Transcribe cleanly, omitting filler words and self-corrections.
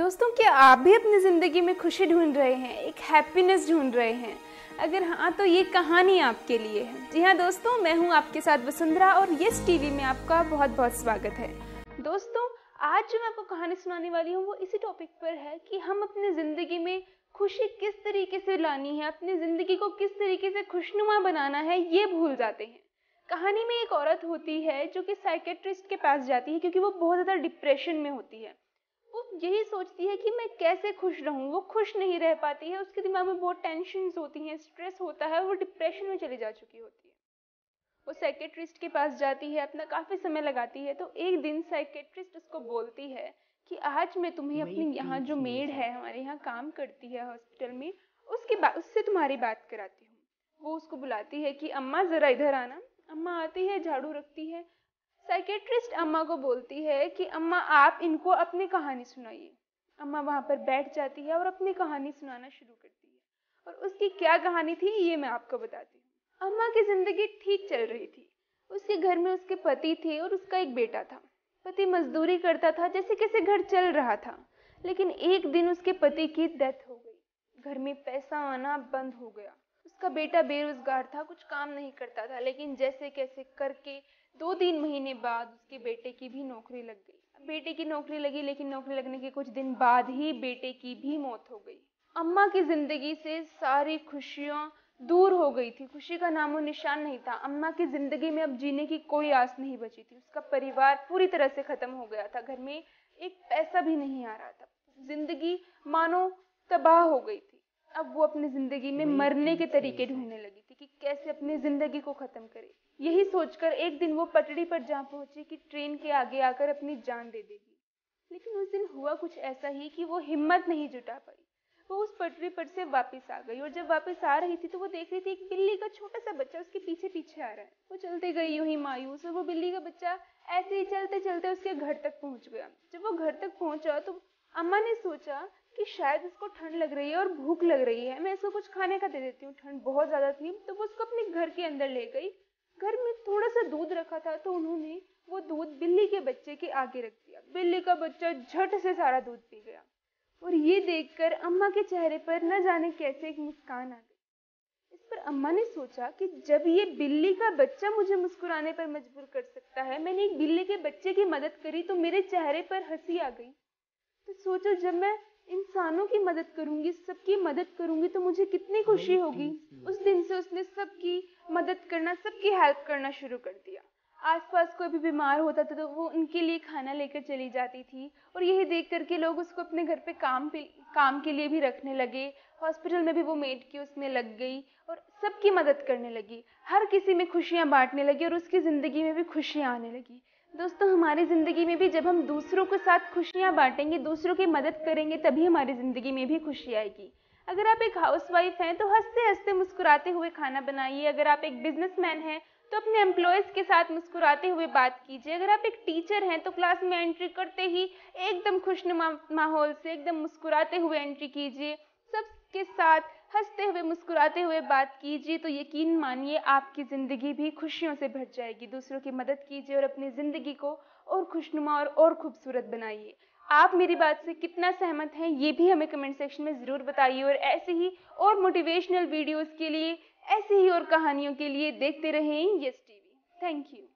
दोस्तों, क्या आप भी अपनी ज़िंदगी में खुशी ढूंढ रहे हैं, एक हैप्पीनेस ढूंढ रहे हैं? अगर हाँ, तो ये कहानी आपके लिए है। जी हाँ दोस्तों, मैं हूँ आपके साथ वसुंधरा और यस टीवी में आपका बहुत बहुत स्वागत है। दोस्तों, आज जो मैं आपको कहानी सुनाने वाली हूँ वो इसी टॉपिक पर है कि हम अपनी ज़िंदगी में खुशी किस तरीके से लानी है, अपनी ज़िंदगी को किस तरीके से खुशनुमा बनाना है, ये भूल जाते हैं। कहानी में एक औरत होती है जो कि साइकेट्रिस्ट के पास जाती है क्योंकि वो बहुत ज़्यादा डिप्रेशन में होती है। वो यही सोचती है कि मैं कैसे खुश रहूं। वो खुश नहीं रह पाती है, उसके दिमाग में बहुत टेंशन्स होती हैं, स्ट्रेस होता है, वो डिप्रेशन में चली जा चुकी होती है। वो साइकेट्रिस्ट के पास जाती है, अपना काफ़ी समय लगाती है। तो एक दिन साइकेट्रिस्ट उसको बोलती है कि आज मैं तुम्हें अपनी यहाँ जो मेड है, हमारे यहाँ काम करती है हॉस्पिटल में, उससे तुम्हारी बात कराती हूँ। वो उसको बुलाती है कि अम्मा ज़रा इधर आना। अम्मा आती है, झाड़ू रखती है। साइकेट्रिस्ट अम्मा को बोलती है कि अम्मा आप इनको अपनी कहानी सुनाइए। अम्मा वहां पर बैठ जाती है और अपनी कहानी सुनाना शुरू करती है। और उसकी क्या कहानी थी ये मैं आपको बताती हूँ। अम्मा की जिंदगी ठीक चल रही थी। उसके घर में उसके पति थे और उसका एक बेटा था। पति मजदूरी करता था, जैसे कैसे घर चल रहा था। लेकिन एक दिन उसके पति की डेथ हो गई। घर में पैसा आना बंद हो गया। उसका बेटा बेरोजगार था, कुछ काम नहीं करता था, लेकिन जैसे कैसे करके 2-3 महीने बाद उसके बेटे की भी नौकरी लग गई। बेटे की नौकरी लगी, लेकिन नौकरी लगने के कुछ दिन बाद ही बेटे की भी मौत हो गई। अम्मा की जिंदगी से सारी खुशियां दूर हो गई थी। खुशी का नामो निशान नहीं था। अम्मा की जिंदगी में अब जीने की कोई आस नहीं बची थी। उसका परिवार पूरी तरह से खत्म हो गया था। घर में एक पैसा भी नहीं आ रहा था। जिंदगी मानो तबाह हो गई थी। अब वो अपनी जिंदगी में मरने के तरीके ढूंढने लगी थी कि कैसे अपनी जिंदगी को खत्म करे। यही सोचकर एक दिन वो पटड़ी पर जा पहुंची कि ट्रेन के आगे आकर अपनी जान दे देगी। लेकिन उस दिन हुआ कुछ ऐसा ही कि वो हिम्मत नहीं जुटा पाई। वो उस पटरी पर से वापस आ गई और जब वापस आ रही थी तो वो देख रही थी एक बिल्ली का छोटा सा बच्चा उसके पीछे पीछे आ रहा है। वो चलते गई यूं ही मायूस, और वो बिल्ली का बच्चा ऐसे ही चलते चलते उसके घर तक पहुंच गया। जब वो घर तक पहुंचा तो अम्मा ने सोचा कि शायद इसको ठंड लग रही है और भूख लग रही है, मैं इसको कुछ खाने का दे देती हूँ। ठंड बहुत ज्यादा थी तो वो उसको अपने घर के अंदर ले गई। घर में थोड़ा सा दूध रखा था तो उन्होंने वो दूध बिल्ली के बच्चे के आगे रख दिया। बिल्ली का बच्चा झट से सारा दूध पी गया। और ये देखकर अम्मा के चेहरे पर न जाने कैसे एक मुस्कान आ गई। इस पर अम्मा ने सोचा कि जब ये बिल्ली का बच्चा मुझे मुस्कुराने पर मजबूर कर सकता है, मैंने एक बिल्ली के बच्चे की मदद करी तो मेरे चेहरे पर हंसी आ गई। तो सोचो, जब मैं इंसानों की मदद करूंगी, सबकी मदद करूंगी तो मुझे कितनी खुशी होगी। उस दिन से उसने सबकी मदद करना, सबकी हेल्प करना शुरू कर दिया। आसपास कोई भी बीमार होता था तो वो उनके लिए खाना लेकर चली जाती थी। और यही देख करके लोग उसको अपने घर पे काम के लिए भी रखने लगे। हॉस्पिटल में भी वो मेड की उसमें लग गई और सबकी मदद करने लगी। हर किसी में खुशियां बांटने लगी और उसकी जिंदगी में भी खुशियां आने लगी। दोस्तों, हमारी ज़िंदगी में भी जब हम दूसरों के साथ खुशियाँ बांटेंगे, दूसरों की मदद करेंगे, तभी हमारी ज़िंदगी में भी खुशी आएगी। अगर आप एक हाउसवाइफ हैं तो हंसते हंसते मुस्कुराते हुए खाना बनाइए। अगर आप एक बिजनेसमैन हैं तो अपने एम्प्लॉयज़ के साथ मुस्कुराते हुए बात कीजिए। अगर आप एक टीचर हैं तो क्लास में एंट्री करते ही एकदम खुशनुमा माहौल से एकदम मुस्कुराते हुए एंट्री कीजिए। सबके साथ हंसते हुए मुस्कुराते हुए बात कीजिए, तो यकीन मानिए आपकी ज़िंदगी भी खुशियों से भर जाएगी। दूसरों की मदद कीजिए और अपनी ज़िंदगी को और खुशनुमा और खूबसूरत बनाइए। आप मेरी बात से कितना सहमत हैं ये भी हमें कमेंट सेक्शन में ज़रूर बताइए। और ऐसे ही और मोटिवेशनल वीडियोज़ के लिए, ऐसे ही और कहानियों के लिए देखते रहें यस टीवी। Thank you.